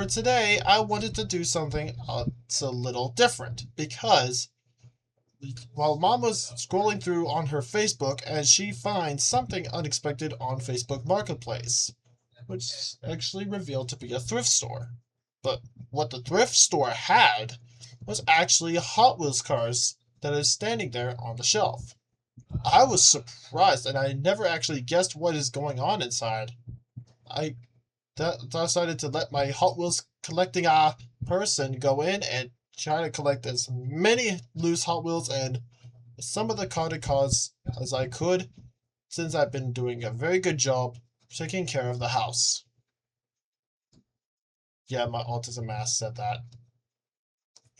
for today, I wanted to do something that's a little different because while Mom was scrolling through on her Facebook and she finds something unexpected on Facebook Marketplace, which actually revealed to be a thrift store. But what the thrift store had was actually Hot Wheels cars that is standing there on the shelf. I was surprised and I never actually guessed what is going on inside. I decided to let my Hot Wheels collecting person go in and try to collect as many loose Hot Wheels and some of the carded cars as I could, since I've been doing a very good job taking care of the house. Yeah, my autism mask said that.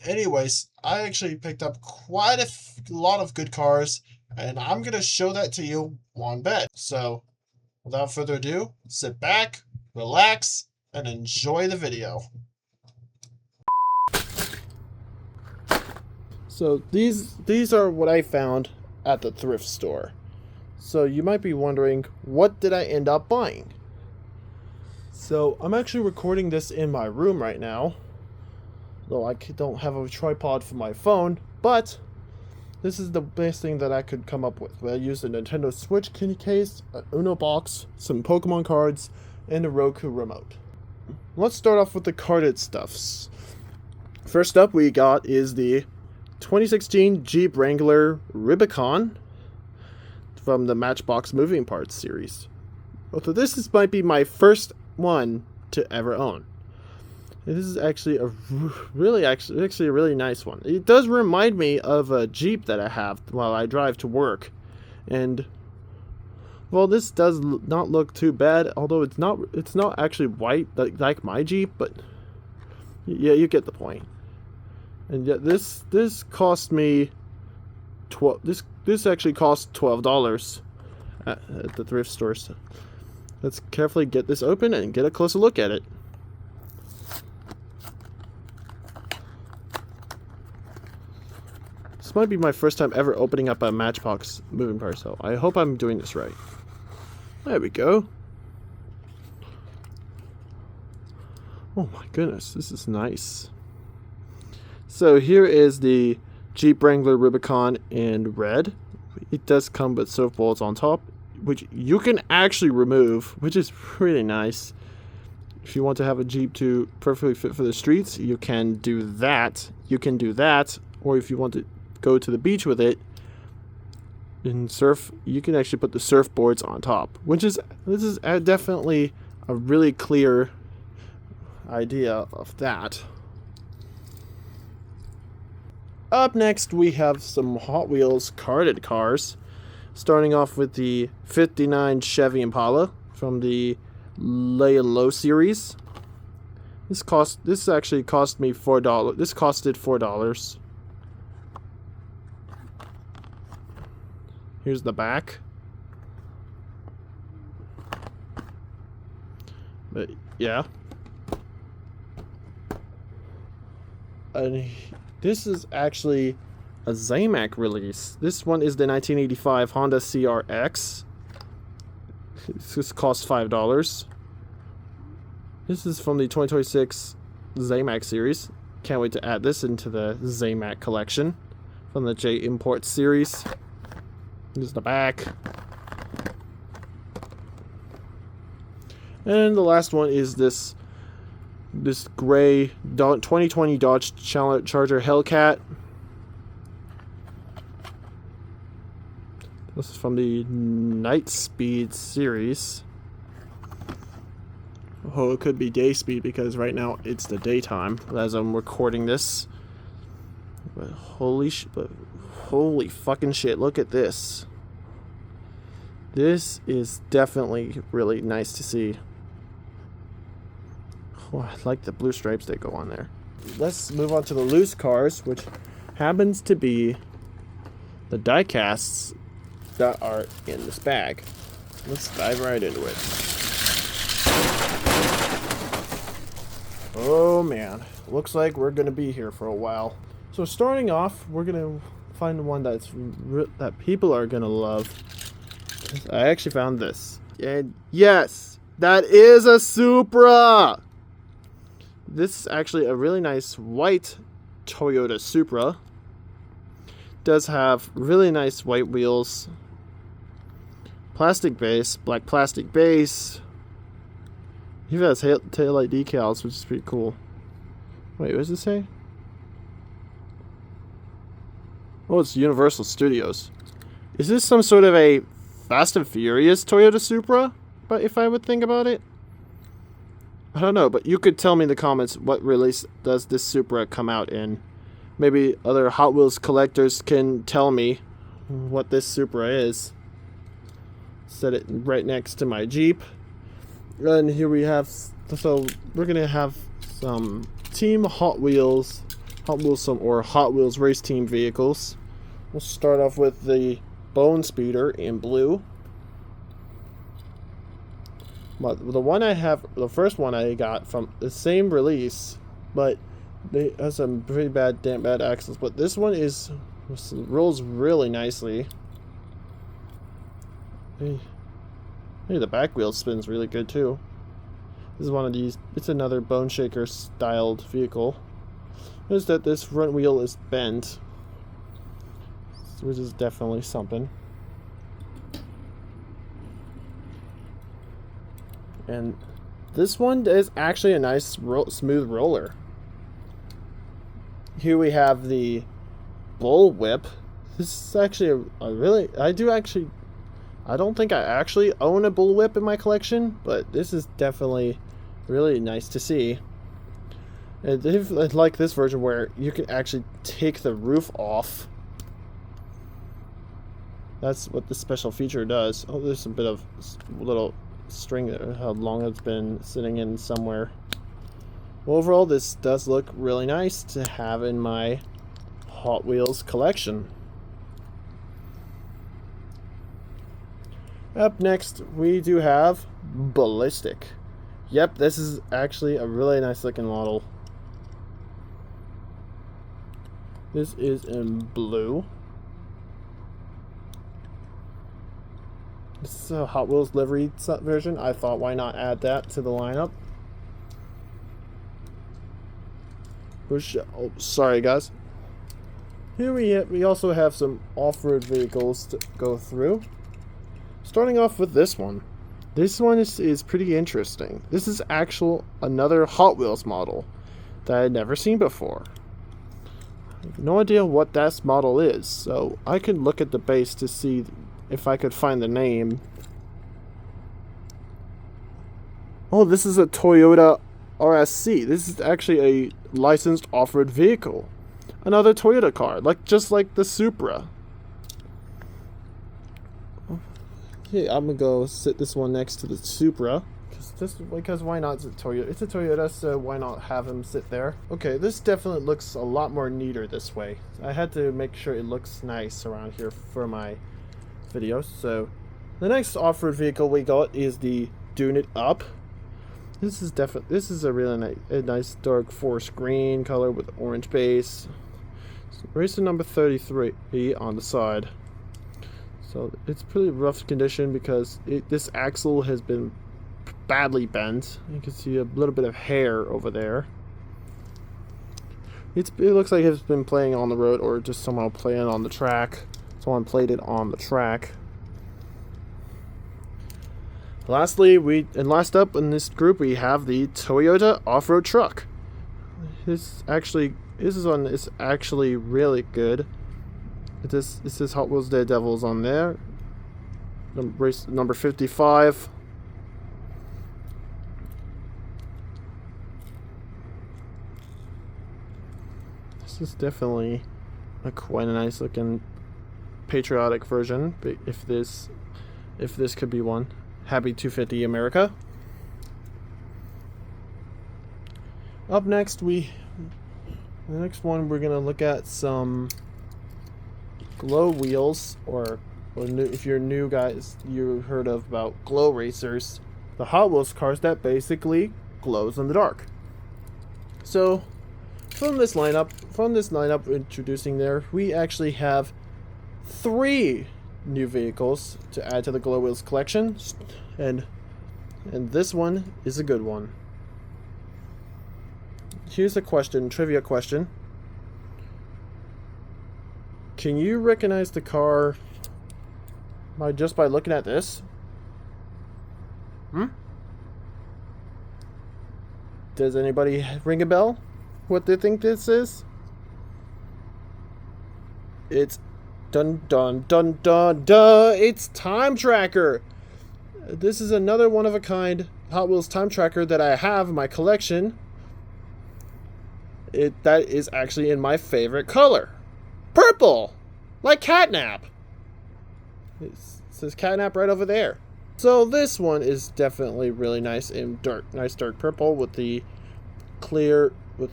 Anyways, I actually picked up quite a lot of good cars, and I'm going to show that to you one bed. So, without further ado, sit back, relax, and enjoy the video. So these are what I found at the thrift store. So you might be wondering, what did I end up buying? So I'm actually recording this in my room right now, though I don't have a tripod for my phone, but this is the best thing that I could come up with. I used a Nintendo Switch case, an Uno box, some Pokemon cards, and a Roku remote. Let's start off with the carded stuffs. First up we got is the 2016 Jeep Wrangler Rubicon from the Matchbox Moving Parts series. So this might be my first one to ever own. And this is actually a really nice one. It does remind me of a Jeep that I have while I drive to work. And well, this does not look too bad, although it's not actually white like my Jeep, but yeah, you get the point. And yet this cost me this actually cost $12 at the thrift store. So let's carefully get this open and get a closer look at it. This might be my first time ever opening up a Matchbox moving part, so I hope I'm doing this right. There we go. Oh my goodness, this is nice. So here is the Jeep Wrangler Rubicon in red. It does come with surfboards on top, which you can actually remove, which is pretty nice. If you want to have a Jeep to perfectly fit for the streets, you can do that. Or if you want to go to the beach with it and surf, you can actually put the surfboards on top, this is definitely a really clear idea of that. Up next, we have some Hot Wheels carded cars, starting off with the 59 Chevy Impala from the Lay and Low series. This actually cost me $4. This costed $4. Here's the back. But yeah. And this is actually a Zamac release. This one is the 1985 Honda CRX. This costs $5. This is from the 2026 Zamac series. Can't wait to add this into the Zamac collection from the J Import series. Here's the back. And the last one is this gray 2020 Dodge Charger Hellcat. This is from the Night Speed series. Oh, it could be day speed because right now it's the daytime as I'm recording this. But holy fucking shit, look at this. This is definitely really nice to see. Oh, I like the blue stripes that go on there. Let's move on to the loose cars, which happens to be the die casts that are in this bag. Let's dive right into it. Oh man, looks like we're gonna be here for a while. So starting off, we're gonna find one that people are gonna love. I actually found this, and yes, that is a Supra. This is actually a really nice white Toyota Supra. Does have really nice white wheels. Plastic base, black plastic base. Even has taillight decals, which is pretty cool. Wait, what does it say? Oh, it's Universal Studios. Is this some sort of a Fast and Furious Toyota Supra? But if I would think about it, I don't know. But you could tell me in the comments what release does this Supra come out in. Maybe other Hot Wheels collectors can tell me what this Supra is. Set it right next to my Jeep. And here we have, so we're gonna have some Team Hot Wheels or Hot Wheels race team vehicles. We'll start off with the Bone Speeder in blue. But the one I have, the first one I got from the same release, but they have some pretty bad axles. But this one rolls really nicely. Hey, the back wheel spins really good too. This is one of these. It's another Bone Shaker styled vehicle. Notice that this front wheel is bent, which is definitely something. And this one is actually a nice smooth roller. Here we have the Bull Whip. This is actually a really, I don't think I actually own a Bull Whip in my collection, but this is definitely really nice to see. And I like this version where you can actually take the roof off. That's what the special feature does. Oh, there's a bit of little string there, how long it's been sitting in somewhere. Overall, this does look really nice to have in my Hot Wheels collection. Up next, we do have Ballistic. Yep, this is actually a really nice looking model. This is in blue. This is a Hot Wheels livery version. I thought, why not add that to the lineup? Oh, sorry guys. Here we also have some off-road vehicles to go through. Starting off with this one. This one is pretty interesting. This is another Hot Wheels model that I had never seen before. I have no idea what that model is, so I could look at the base to see if I could find the name. Oh, this is a Toyota RSC. This is actually a licensed off-road vehicle. Another Toyota car, just like the Supra. Okay, I'm gonna go sit this one next to the Supra. Because why not? It's a Toyota, so why not have him sit there? Okay, this definitely looks a lot more neater this way. I had to make sure it looks nice around here for my video. So the next off-road vehicle we got is the Dune It Up. This is a really nice dark forest green color with orange base. Racer number 33 on the side. So it's pretty rough condition because this axle has been badly bent. You can see a little bit of hair over there. It looks like it's been playing on the road or just somehow playing on the track. Someone played it on the track. Lastly, last up in this group we have the Toyota off-road truck. This one is actually really good. It says Hot Wheels Daredevils on there. Race number 55. This is definitely quite a nice looking patriotic version. If this could be one. Happy 250 America. Up next, the next one we're gonna look at some glow wheels, or if you're new guys, you heard about glow racers, the Hot Wheels cars that basically glows in the dark. So from this lineup introducing there, we actually have 3 new vehicles to add to the Glow Wheels collection, and this one is a good one. here's a question, trivia question. Can you recognize the car by looking at this? Does anybody ring a bell? What they think this is? It's dun dun dun dun dun. It's Time Tracker. This is another one of a kind Hot Wheels Time Tracker that I have in my collection. That is actually in my favorite color, purple, like catnap. It says catnap right over there. So this one is definitely really nice and nice dark purple with the clear with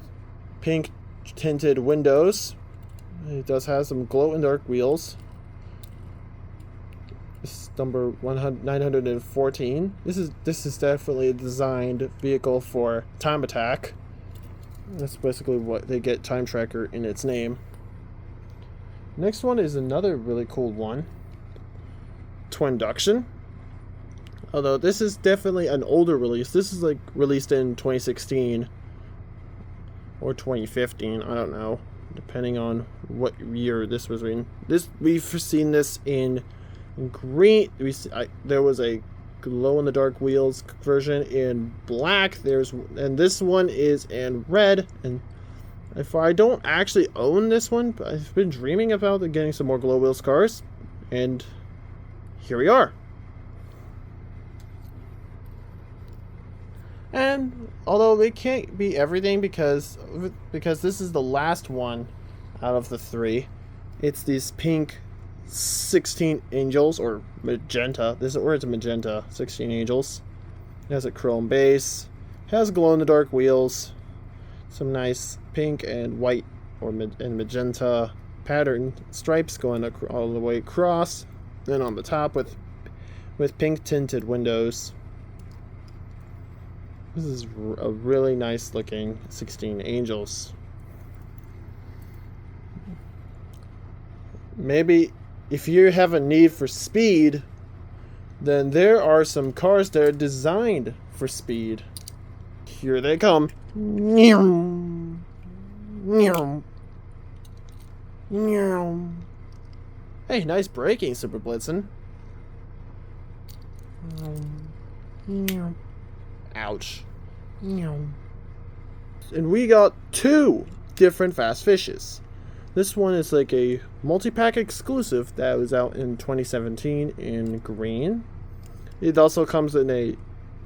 pink tinted windows. It does have some glow in the dark wheels. This is number 914. This is definitely a designed vehicle for Time Attack. That's basically what they get Time Tracker in its name. Next one is another really cool one. Twinduction. Although this is definitely an older release. This is like released in 2016 or 2015. I don't know, depending on what year this was in. We've seen this in green. There was a glow in the dark wheels version in black. And this one is in red. And if I don't actually own this one, but I've been dreaming about getting some more glow wheels cars, and here we are. And although it can't be everything because this is the last one out of the three, it's these pink 16 angels, or magenta. It's magenta 16 angels. It has a chrome base, has glow in the dark wheels, some nice pink and white and magenta pattern stripes going all the way across, and on the top with pink tinted windows. This is a really nice looking 16 angels. Maybe if you have a need for speed, then there are some cars that are designed for speed. Here they come. Hey, nice braking, Super Blitzen. Ouch. And we got two different Fast Fishes. This one is like a multi-pack exclusive that was out in 2017 in green. It also comes in a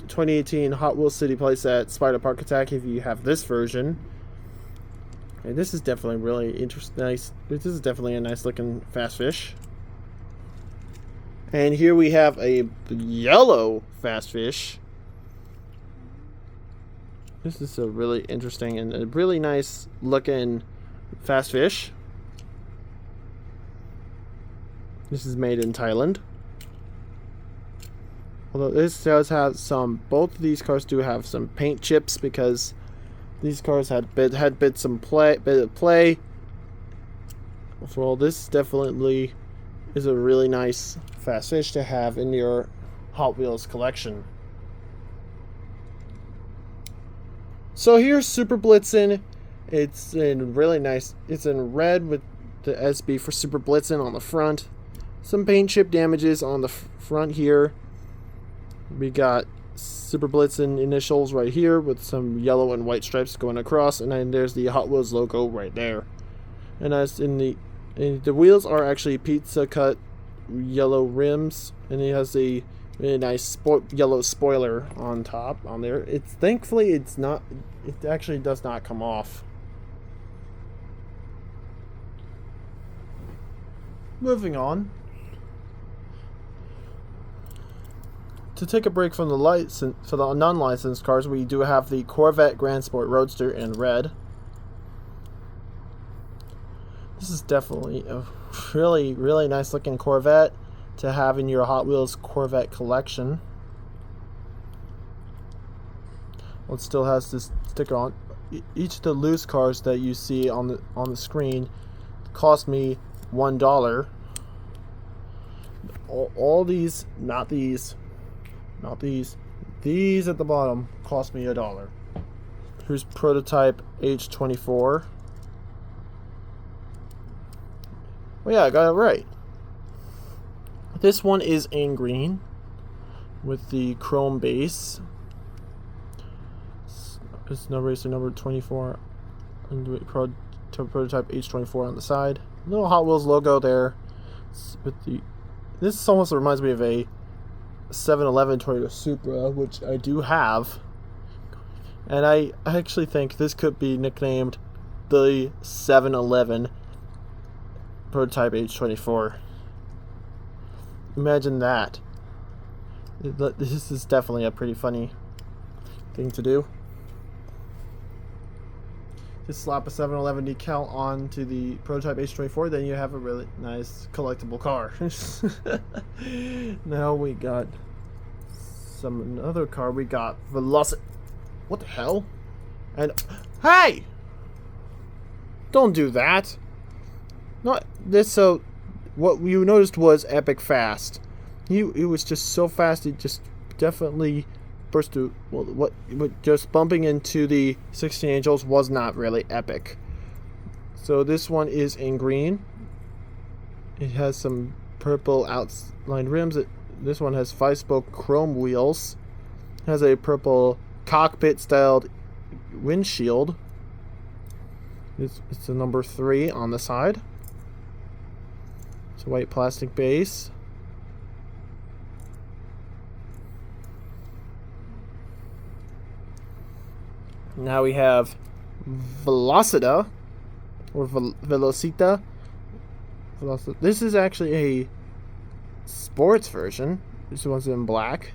2018 Hot Wheels City playset Spider Park Attack if you have this version. And this is definitely really nice. This is definitely a nice looking Fast Fish. And here we have a yellow Fast Fish. This is a really interesting and a really nice looking Fast Fish. This is made in Thailand. Although this does have both of these cars do have some paint chips because these cars had bit of play. Well, this definitely is a really nice Fast Fish to have in your Hot Wheels collection. So here's Super Blitzen. It's in really nice. It's in red with the SB for Super Blitzen on the front. Some paint chip damages on the front here. We got Super Blitzen initials right here with some yellow and white stripes going across, and then there's the Hot Wheels logo right there. And as in the wheels are actually pizza cut yellow rims, and it has a really nice yellow spoiler on top on there. Thankfully it actually does not come off. Moving on. To take a break from the non-licensed cars, we do have the Corvette Grand Sport Roadster in red. This is definitely a really, really nice looking Corvette to have in your Hot Wheels Corvette collection. It still has this sticker on. Each of the loose cars that you see on the screen cost me $1. All these, not these. These at the bottom cost me $1. Here's prototype H24. Well, yeah, I got it right. This one is in green with the chrome base. It's number 24. And prototype H24 on the side. Little Hot Wheels logo there. This almost reminds me of a 7-Eleven Toyota Supra, which I do have. And I actually think this could be nicknamed the 7-Eleven prototype H24. Imagine that. This is definitely a pretty funny thing to do. Just slap a 7-Eleven decal onto the prototype H24, then you have a really nice collectible car. Now we got another car. We got Velocity. What the hell? And hey! Don't do that. Not this. So what you noticed was epic fast. It was just so fast. It just definitely burst through. Well, what just bumping into the 16 Angels was not really epic. So this one is in green. It has some purple outlined rims. This one has 5-spoke chrome wheels. It has a purple cockpit styled windshield. It's a number 3 on the side. It's a white plastic base. Now we have Velocita or Velocita. This is actually a sports version. This one's in black.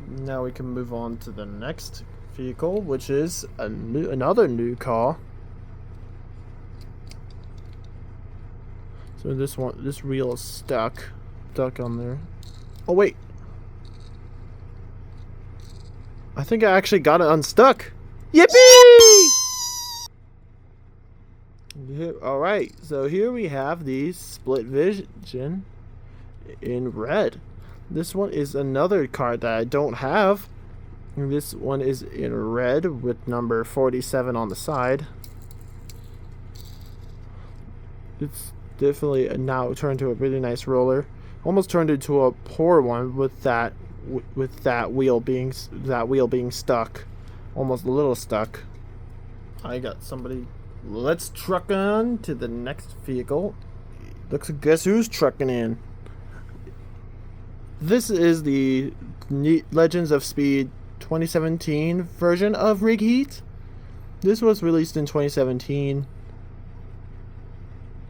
Now we can move on to the next vehicle, which is another new car. So this reel is stuck on there. Oh wait, I think I actually got it unstuck. Yippee! All right, so here we have the split vision in red. This one is another card that I don't have. This one is in red with number 47 on the side. It's definitely now turned to a really nice roller. Almost turned into a poor one with that wheel being stuck. Almost a little stuck. I got somebody. Let's truck on to the next vehicle. Guess who's trucking in? This is the Legends of Speed 2017 version of Rig Heat. This was released in 2017.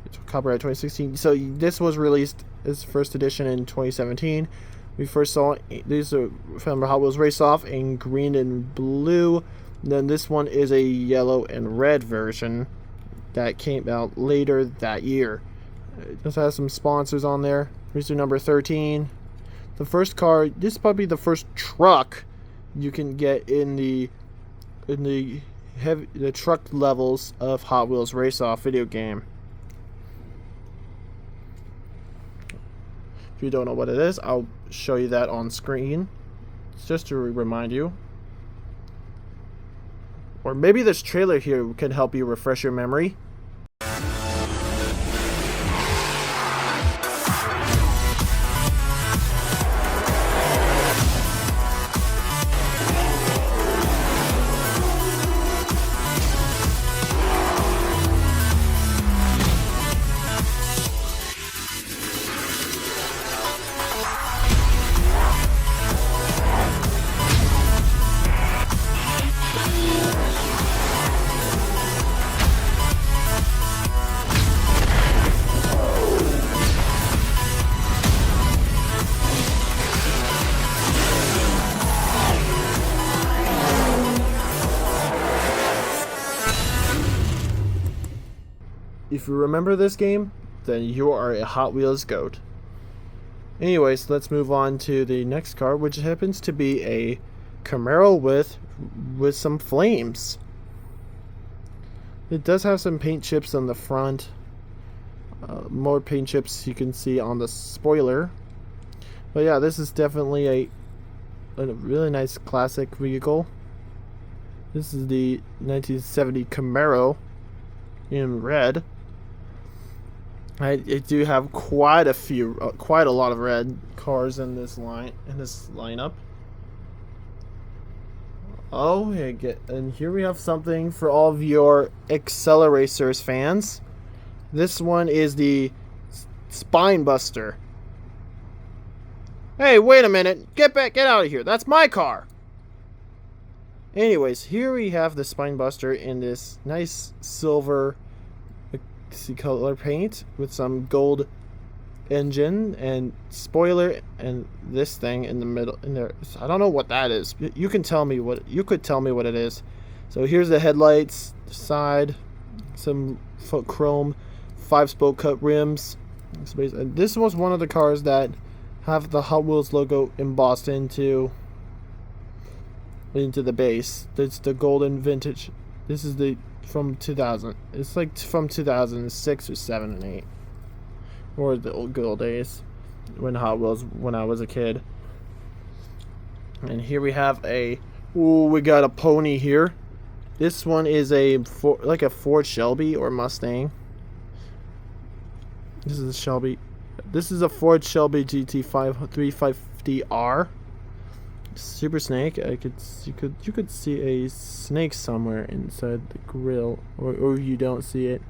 It's copyright 2016. So this was released as first edition in 2017. We first saw these are from Hot Wheels Race Off in green and blue. And then this one is a yellow and red version that came out later that year. It just has some sponsors on there. Here's your number 13. The first car, this is probably the first truck you can get in the truck levels of Hot Wheels Race Off video game. If you don't know what it is, I'll show you that on screen. It's just to remind you. Or maybe this trailer here can help you refresh your memory. If you remember this game, then you are a Hot Wheels goat. Anyways, let's move on to the next car, which happens to be a Camaro with some flames. It does have some paint chips on the front. More paint chips you can see on the spoiler. But yeah, this is definitely a really nice classic vehicle. This is the 1970 Camaro in red. I do have quite a lot of red cars in this lineup. Oh, and here we have something for all of your Acceleracers fans. This one is the Spine Buster. Hey, wait a minute! Get out of here! That's my car. Anyways, here we have the Spine Buster in this nice silver color paint with some gold engine and spoiler and this thing in the middle in there. I don't know what that is. You could tell me what it is. So here's the headlights, side, some chrome 5-spoke cut rims. And this was one of the cars that have the Hot Wheels logo embossed into the base. It's the golden vintage. This is from 2000. It's like from 2006 or 7 and 8. Or the good old days when Hot Wheels, when I was a kid. And here we have we got a pony here. This one is like a Ford Shelby or Mustang. This is a Shelby. This is a Ford Shelby GT5 350R. Super Snake. You could see a snake somewhere inside the grill, or you don't see it.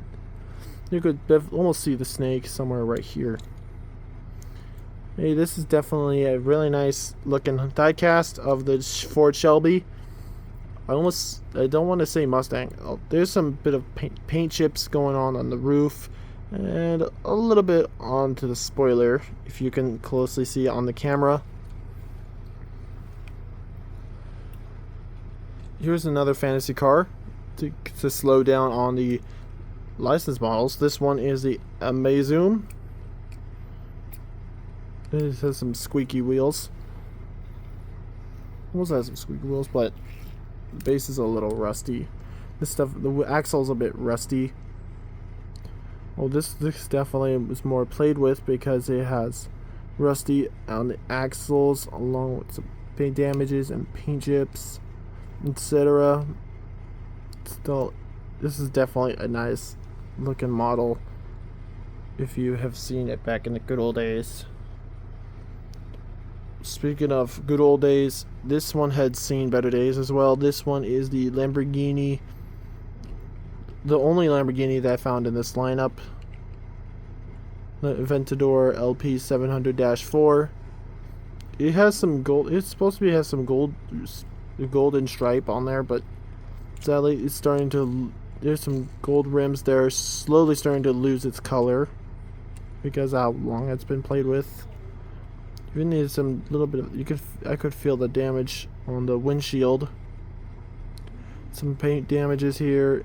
You could almost see the snake somewhere right here. Hey, this is definitely a really nice looking diecast of the Ford Shelby. I don't want to say Mustang. There's some bit of paint chips going on the roof, and a little bit onto the spoiler, if you can closely see on the camera. Here's another fantasy car to slow down on the license models. This one is the Amazon. It has some squeaky wheels. Almost has some squeaky wheels, but the base is a little rusty. The axle's a bit rusty. Well, this definitely was more played with because it has rusty on the axles, along with some paint damages and paint chips, etc. Still, this is definitely a nice looking model if you have seen it back in the good old days. Speaking of good old days, this one had seen better days as well. This one is the Lamborghini, the only Lamborghini that I found in this lineup, the Aventador LP 700-4. It has some gold. It's supposed to have some golden stripe on there, but sadly it's starting to. There's some gold rims there, slowly starting to lose its color because of how long it's been played with. Even need some little bit of. I could feel the damage on the windshield. Some paint damages here.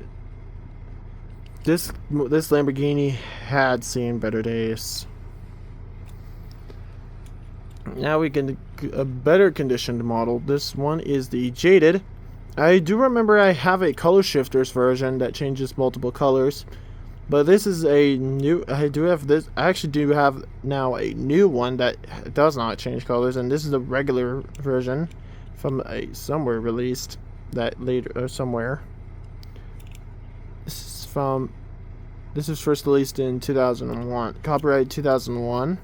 This Lamborghini had seen better days. Now we can a better conditioned model. This one is the Jaded. I do remember I have a color shifters version that changes multiple colors, but this is a new. I actually do have now a new one that does not change colors, and this is a regular version from somewhere released that later or somewhere. This is first released in 2001. Copyright 2001.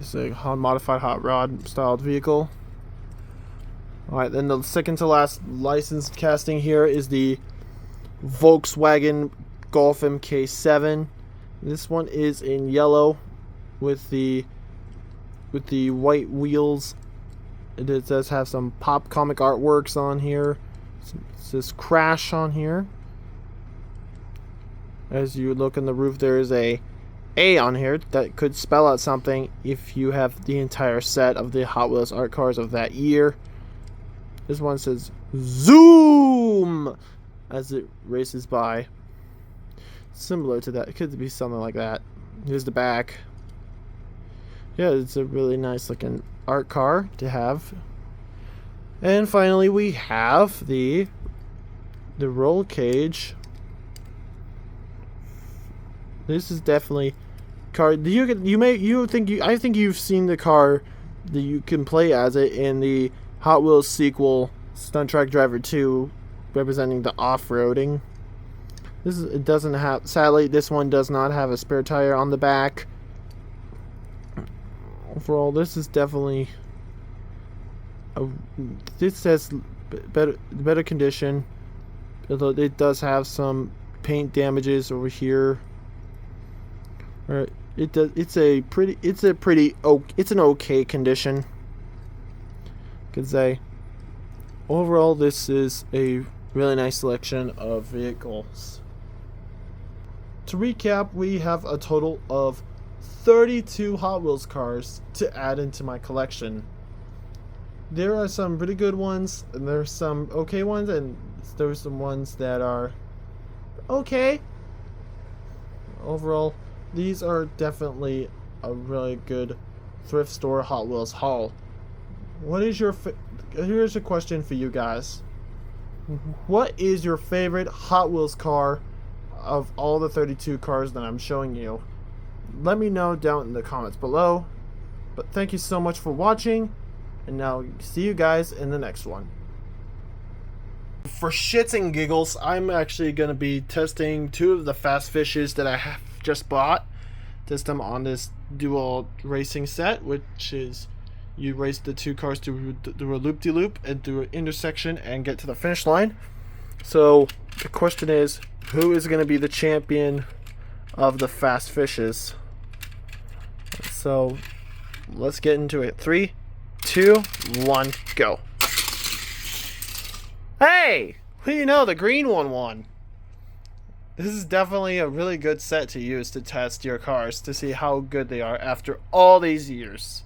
It's a modified hot rod styled vehicle. Alright, then the second to last licensed casting here is the Volkswagen Golf MK7. This one is in yellow with the white wheels. It does have some pop comic artworks on here. It says Crash on here. As you look in the roof, there is a on here that could spell out something if you have the entire set of the Hot Wheels art cars of that year. This one says Zoom as it races by. Similar to that. It could be something like that. Here's the back. Yeah, it's a really nice looking art car to have. And finally we have the roll cage This is definitely car. I think you've seen the car that you can play as it in the Hot Wheels sequel, Stunt Track Driver 2, representing the off-roading. It doesn't have. Sadly, this one does not have a spare tire on the back. Overall, this is definitely this says better condition, although it does have some paint damages over here. Alright, it's an okay condition. Could say overall this is a really nice selection of vehicles. To recap, we have a total of 32 Hot Wheels cars to add into my collection. There are some pretty good ones, and there's some okay ones, and there's some ones that are okay. Overall, these are definitely a really good thrift store Hot Wheels haul. Here's a question for you guys. What is your favorite Hot Wheels car of all the 32 cars that I'm showing you? Let me know down in the comments below. But thank you so much for watching, and now see you guys in the next one. For shits and giggles, I'm actually going to be testing two of the Fast Fishes that I have just bought. Test them on this dual racing set, which is you race the two cars through a loop-de-loop and through an intersection and get to the finish line. So the question is, who is going to be the champion of the Fast Fishes? So let's get into it. 3, 2, 1, go. Hey! Who do you know? The green one won. This is definitely a really good set to use to test your cars to see how good they are after all these years.